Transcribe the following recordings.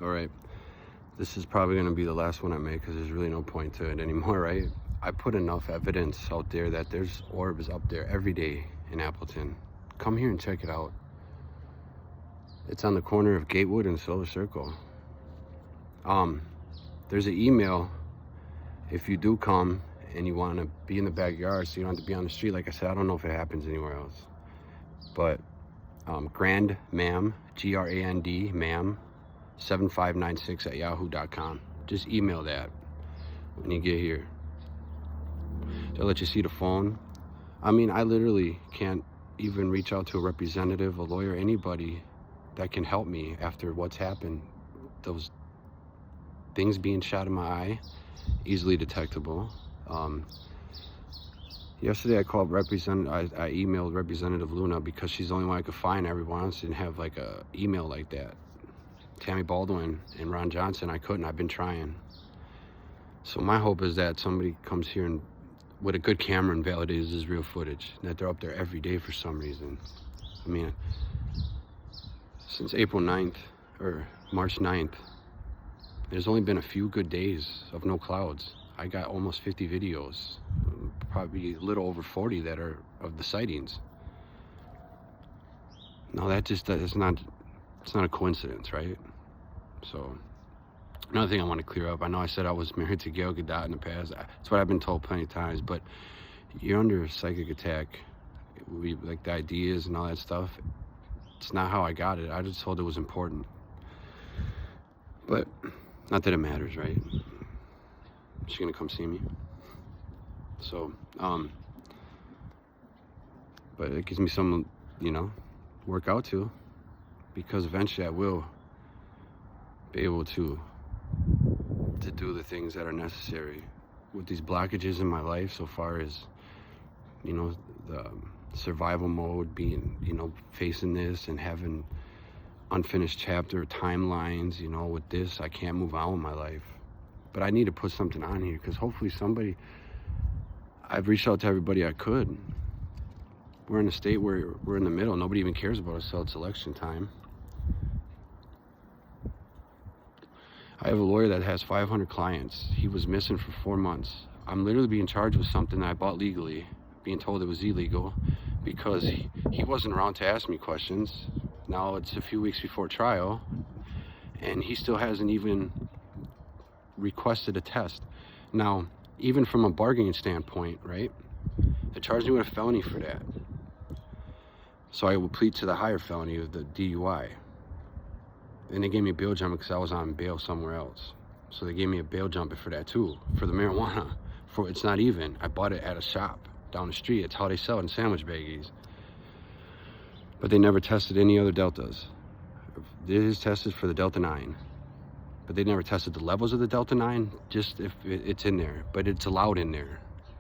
All right, this is probably going to be the last one I make because there's really no point to it anymore, right? I put enough evidence out there that there's orbs up there every day in Appleton. Come here and check it out. It's on the corner of Gatewood and Solar Circle. There's an email if you do come and you want to be in the backyard so you don't have to be on the street. Like I said, I don't know if it happens anywhere else, but Grand Ma'am, G-R-A-N-D, ma'am, 7596 at yahoo.com. Just email that when you get here. They'll let you see the phone. I mean, I literally can't even reach out to a representative, a lawyer, anybody that can help me after what's happened. Those things being shot in my eye, easily detectable. Yesterday I called I emailed Representative Luna because she's the only one I could find. Everyone else didn't have like a email like that. Tammy Baldwin and Ron Johnson, I couldn't. I've been trying. So my hope is that somebody comes here and with a good camera and validates this real footage, and that they're up there every day for some reason. I mean, since April 9th or March 9th, there's only been a few good days of no clouds. I got almost 50 videos, probably a little over 40 that are of the sightings. No, it's not a coincidence, right? So, another thing I want to clear up, I know I said I was married to Gail Gadot in the past. That's what I've been told plenty of times, but you're under a psychic attack. Like the ideas and all that stuff, it's not how I got it. I just told it was important. But, not that it matters, right? She's gonna come see me. So, but it gives me some, work out to, because eventually I will be able to do the things that are necessary with these blockages in my life so far as, the survival mode, being, facing this and having unfinished chapter timelines, with this, I can't move on with my life. But I need to put something on here because hopefully I've reached out to everybody I could. We're in a state where we're in the middle. Nobody even cares about us, so it's election time. I have a lawyer that has 500 clients. He was missing for 4 months. I'm literally being charged with something that I bought legally, being told it was illegal because he wasn't around to ask me questions. Now it's a few weeks before trial, and he still hasn't even requested a test. Now, even from a bargaining standpoint, right? They charged me with a felony for that. So I will plead to the higher felony of the DUI. And they gave me a bail jump because I was on bail somewhere else. So they gave me a bail jump for that too, for the marijuana. It's not even. I bought it at a shop down the street. It's how they sell it in sandwich baggies. But they never tested any other deltas. They just tested for the Delta 9. But they never tested the levels of the Delta 9, just if it's in there. But it's allowed in there.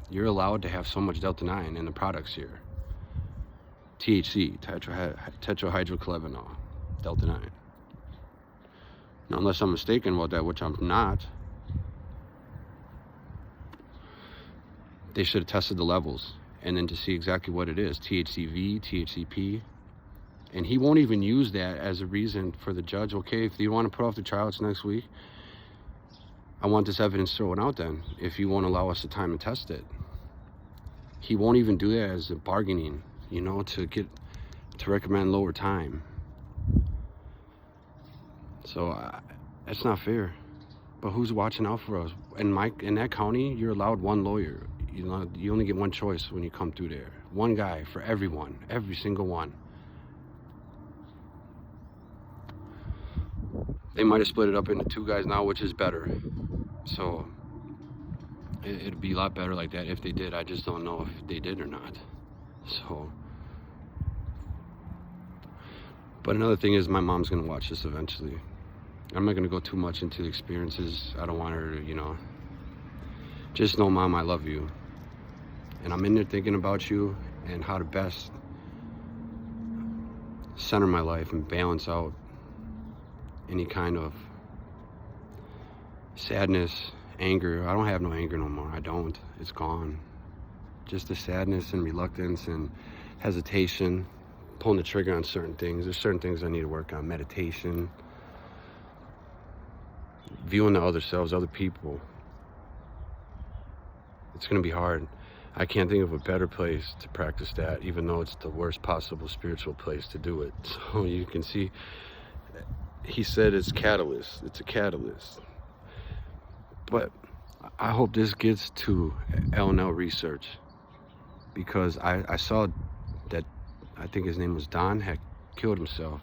You're allowed to have so much Delta 9 in the products here. THC, tetrahydrocannabinol, Delta 9. Now, unless I'm mistaken about that, which I'm not, they should have tested the levels and then to see exactly what it is, THCV, THCP. And he won't even use that as a reason for the judge. Okay, if you want to put off the trial, it's next week. I want this evidence thrown out then, if you won't allow us the time to test it. He won't even do that as a bargaining, to recommend lower time. So that's not fair. But who's watching out for us? In that county, you're allowed one lawyer. You only get one choice when you come through there. One guy for everyone, every single one. They might have split it up into 2 guys now, which is better. So it'd be a lot better like that if they did. I just don't know if they did or not. So, but another thing is my mom's gonna watch this eventually. I'm not gonna go too much into the experiences. I don't want her to, just know, Mom, I love you. And I'm in there thinking about you and how to best center my life and balance out any kind of sadness, anger. I don't have no anger no more. I don't. It's gone. Just the sadness and reluctance and hesitation, pulling the trigger on certain things. There's certain things I need to work on. Meditation. viewing the other selves, other people. It's going to be hard. I can't think of a better place to practice that, even though it's the worst possible spiritual place to do it. So you can see, he said it's catalyst. It's a catalyst. But I hope this gets to LNL research, because I saw that, I think his name was Don, had killed himself.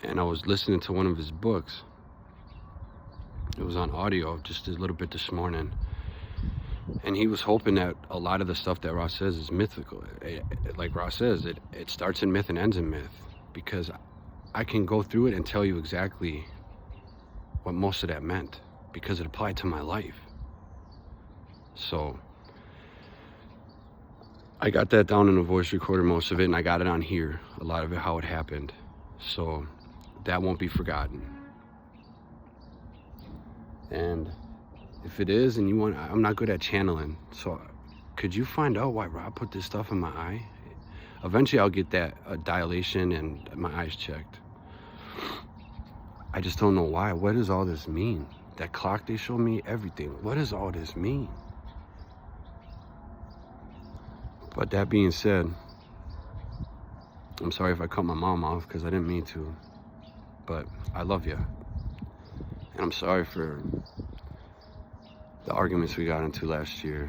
And I was listening to one of his books. It was on audio just a little bit this morning. And he was hoping that a lot of the stuff that Ra says is mythical. Like Ra says, it starts in myth and ends in myth. Because I can go through it and tell you exactly what most of that meant, because it applied to my life. So I got that down in a voice recorder, most of it, and I got it on here, a lot of it, how it happened. So that won't be forgotten. And if it is, and you want, I'm not good at channeling, so could you find out why Rob put this stuff in my eye? Eventually I'll get that dilation and my eyes checked. I just don't know why. What does all this mean? That clock they showed me, everything. What does all this mean? But that being said, I'm sorry if I cut my mom off, because I didn't mean to. But I love you. And I'm sorry for the arguments we got into last year.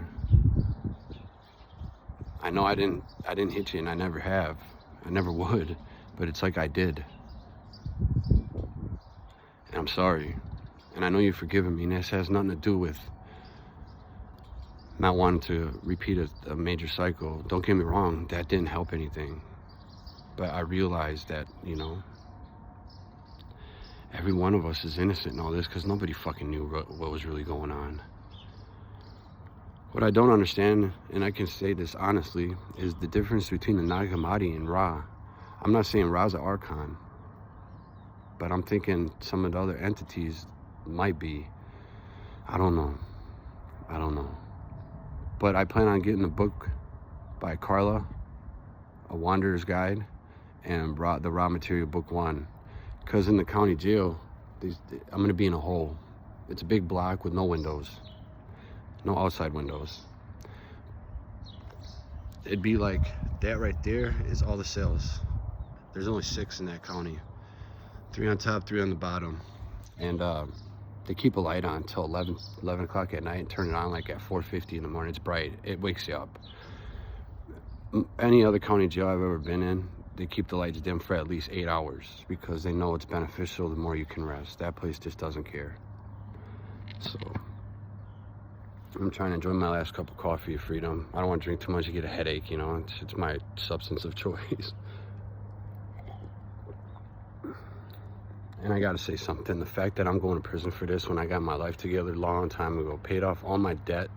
I know I didn't hit you, and I never have. I never would. But it's like I did. And I'm sorry. And I know you've forgiven me, and this has nothing to do with not wanting to repeat a major cycle. Don't get me wrong, that didn't help anything. But I realized that, you know, every one of us is innocent in all this, because nobody fucking knew what was really going on. What I don't understand, and I can say this honestly, is the difference between the Nag Hammadi and Ra. I'm not saying Ra's an Archon, but I'm thinking some of the other entities might be. I don't know. But I plan on getting the book by Carla, A Wanderer's Guide, and the Raw Material Book 1. Because in the county jail, I'm going to be in a hole. It's a big block with no windows. No outside windows. It'd be like that right there is all the cells. There's only 6 in that county. 3 on top, 3 on the bottom. And they keep a light on until 11 o'clock at night and turn it on like at 4:50 in the morning. It's bright. It wakes you up. Any other county jail I've ever been in, they keep the lights dim for at least 8 hours, because they know it's beneficial the more you can rest. That place just doesn't care. So I'm trying to enjoy my last cup of coffee of freedom. I don't want to drink too much to get a headache, you know. It's my substance of choice. And I gotta say something. The fact that I'm going to prison for this when I got my life together a long time ago, paid off all my debt,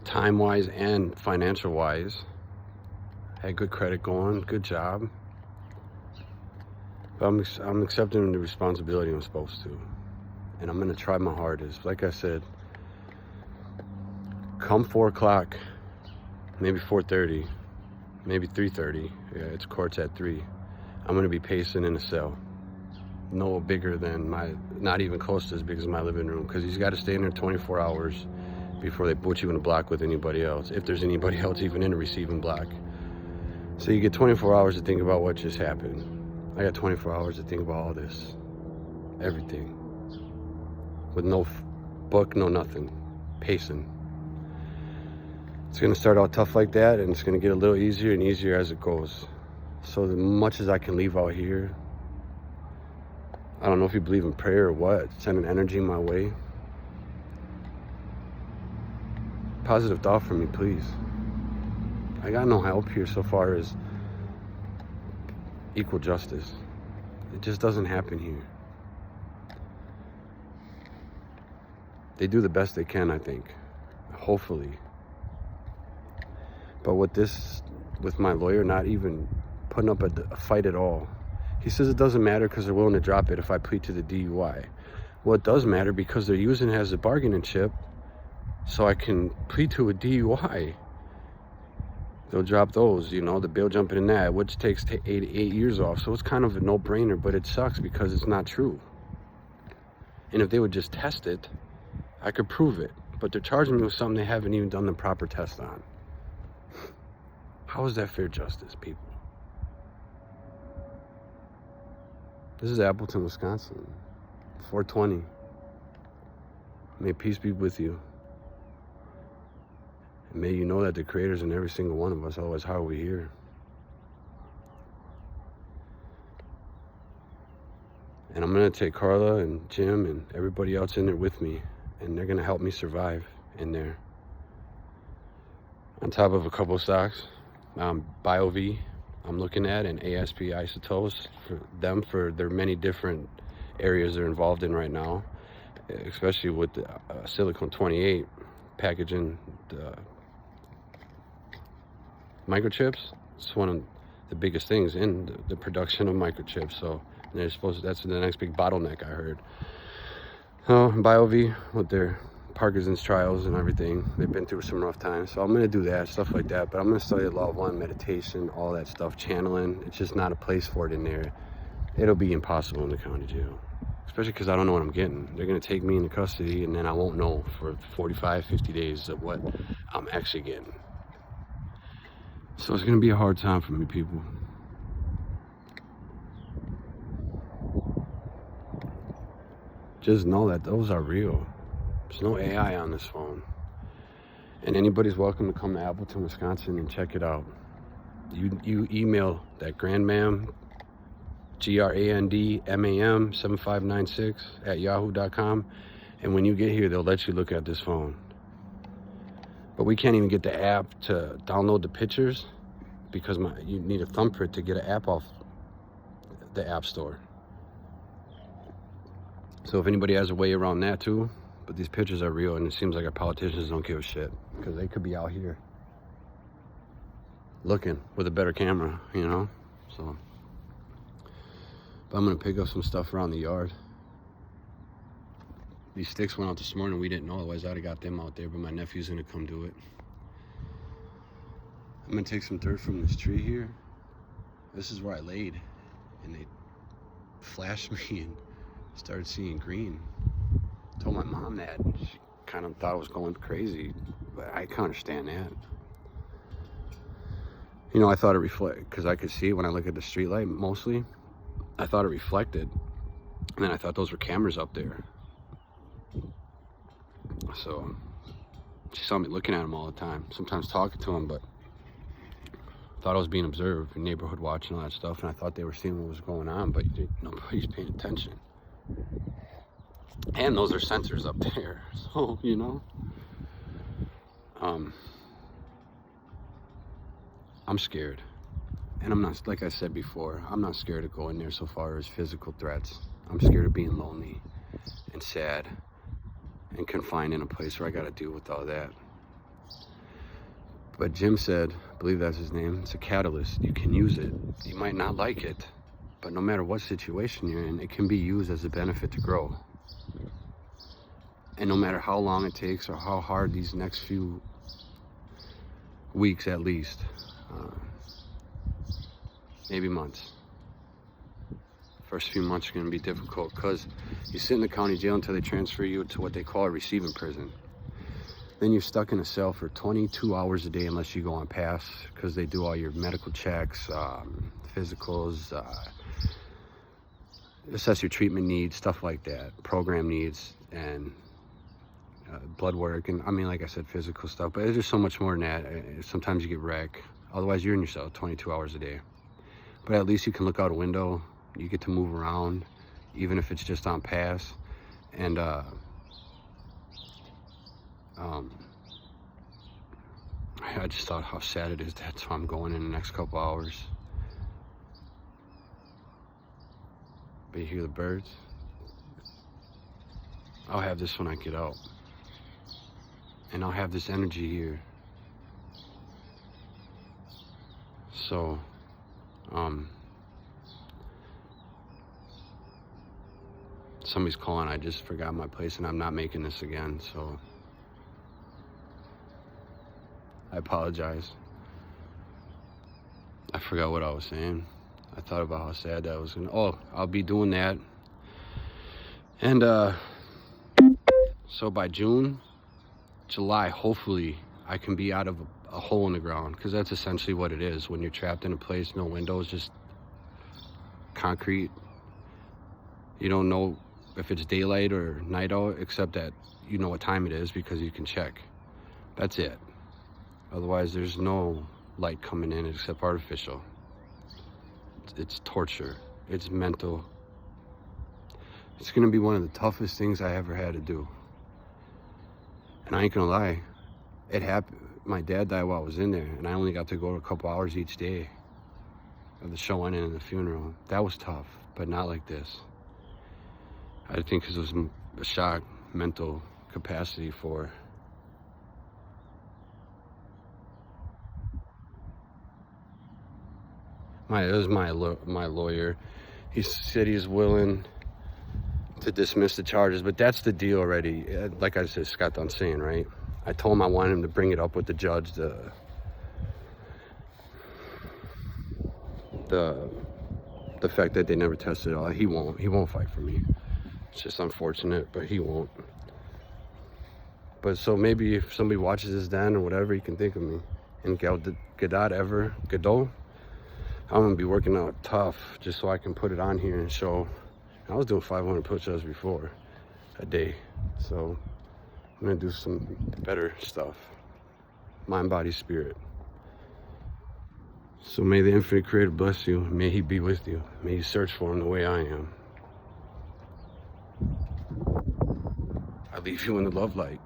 time-wise and financial-wise, had good credit going, good job. But I'm accepting the responsibility I'm supposed to. And I'm gonna try my hardest. Like I said, come 4 o'clock, maybe 4:30, maybe 3:30. Yeah, it's court's at 3. I'm gonna be pacing in a cell. No bigger than not even close to as big as my living room, because he's got to stay in there 24 hours before they put you in a block with anybody else, if there's anybody else even in a receiving block. So you get 24 hours to think about what just happened. I got 24 hours to think about all this, everything, with no book, no nothing, pacing. It's gonna start out tough like that, and it's gonna get a little easier and easier as it goes. So as much as I can leave out here, I don't know if you believe in prayer or what, sending energy my way. Positive thought for me, please. I got no help here so far as equal justice. It just doesn't happen here. They do the best they can, I think. Hopefully. But with my lawyer not even putting up a fight at all. He says it doesn't matter because they're willing to drop it if I plead to the DUI. Well, it does matter because they're using it as a bargaining chip, so I can plead to a DUI. They'll drop those, you know, the bail jumping in that, which takes 8 years off. So it's kind of a no-brainer, but it sucks because it's not true. And if they would just test it, I could prove it. But they're charging me with something they haven't even done the proper test on. How is that fair justice, people? This is Appleton, Wisconsin. 420. May peace be with you. And may you know that the Creator's in every single one of us, otherwise how are we here? And I'm gonna take Carla and Jim and everybody else in there with me, and they're gonna help me survive in there. On top of a couple of stocks, BioV I'm looking at, and ASP Isotopes for their many different areas they're involved in right now, especially with the silicon 28 packaging the microchips. It's one of the biggest things in the production of microchips. So they're that's the next big bottleneck, I heard. BioV with their Parkinson's trials and everything, they've been through some rough times. So I'm going to do that, stuff like that. But I'm going to study Law of One, meditation, all that stuff, channeling. It's just not a place for it in there. It'll be impossible in the county jail, especially because I don't know what I'm getting. They're going to take me into custody, and then I won't know for 45, 50 days of what I'm actually getting. So it's going to be a hard time for me, people. Just know that those are real. There's no AI on this phone. And anybody's welcome to come to Appleton, Wisconsin and check it out. You email that grandmam, GRANDMAM 7596 at yahoo.com. And when you get here, they'll let you look at this phone. But we can't even get the app to download the pictures because you need a thumbprint to get an app off the App Store. So if anybody has a way around that too, but these pictures are real, and it seems like our politicians don't give a shit because they could be out here looking with a better camera, you know? So, but I'm gonna pick up some stuff around the yard. These sticks went out this morning. We didn't know, otherwise I'd have got them out there, but my nephew's gonna come do it. I'm gonna take some dirt from this tree here. This is where I laid, and they flashed me and started seeing green. Told my mom that. She kind of thought I was going crazy, but I can understand that. You know, I thought it reflected, because I could see it when I look at the street light mostly. I thought it reflected, and then I thought those were cameras up there. So she saw me looking at them all the time, sometimes talking to them, but thought I was being observed, neighborhood watch and all that stuff, and I thought they were seeing what was going on, but nobody's paying attention. And those are sensors up there, so you know. I'm scared, and I'm not, like I said before, I'm not scared of going there so far as physical threats. I'm scared of being lonely and sad and confined in a place where I got to deal with all that. But Jim said, I believe that's his name, it's a catalyst. You can use it. You might not like it, but no matter what situation you're in, it can be used as a benefit to grow. And no matter how long it takes or how hard these next few weeks, at least, maybe months. First few months are going to be difficult because you sit in the county jail until they transfer you to what they call a receiving prison. Then you're stuck in a cell for 22 hours a day unless you go on pass, because they do all your medical checks, physicals, assess your treatment needs, stuff like that, program needs, and blood work, and I mean, like I said, physical stuff, but there's just so much more than that. Sometimes you get wrecked. Otherwise, you're in your cell 22 hours a day. But at least you can look out a window. You get to move around, even if it's just on pass. And I just thought how sad it is. That's why I'm going in the next couple hours. But you hear the birds? I'll have this when I get out. And I'll have this energy here. So, somebody's calling. I just forgot my place, and I'm not making this again, so I apologize. I forgot what I was saying. I thought about how sad that was. Oh, I'll be doing that. And So by June, July, hopefully I can be out of a hole in the ground, because that's essentially what it is when you're trapped in a place, no windows, just concrete. You don't know if it's daylight or night out, except that you know what time it is because you can check. That's it. Otherwise, there's no light coming in except artificial. It's torture. It's mental. It's gonna be one of the toughest things I ever had to do. And I ain't gonna lie, it happened. My dad died while I was in there, and I only got to go a couple hours each day of the showing and the funeral. That was tough, but not like this. I think because it was a shock, mental capacity for. It was my lawyer. He said he's willing to dismiss the charges, but that's the deal already. Like I just got done saying, right? I told him I wanted him to bring it up with the judge, the fact that they never tested it all. He won't fight for me. It's just unfortunate, but he won't. But so maybe if somebody watches this then or whatever, he can think of me. And Gadot, I'm gonna be working out tough just so I can put it on here and show. I was doing 500 push-ups before a day, so I'm gonna do some better stuff. Mind, body, spirit. So may the infinite creator bless you. May he be with you. May you search for him the way I am. I leave you in the love light.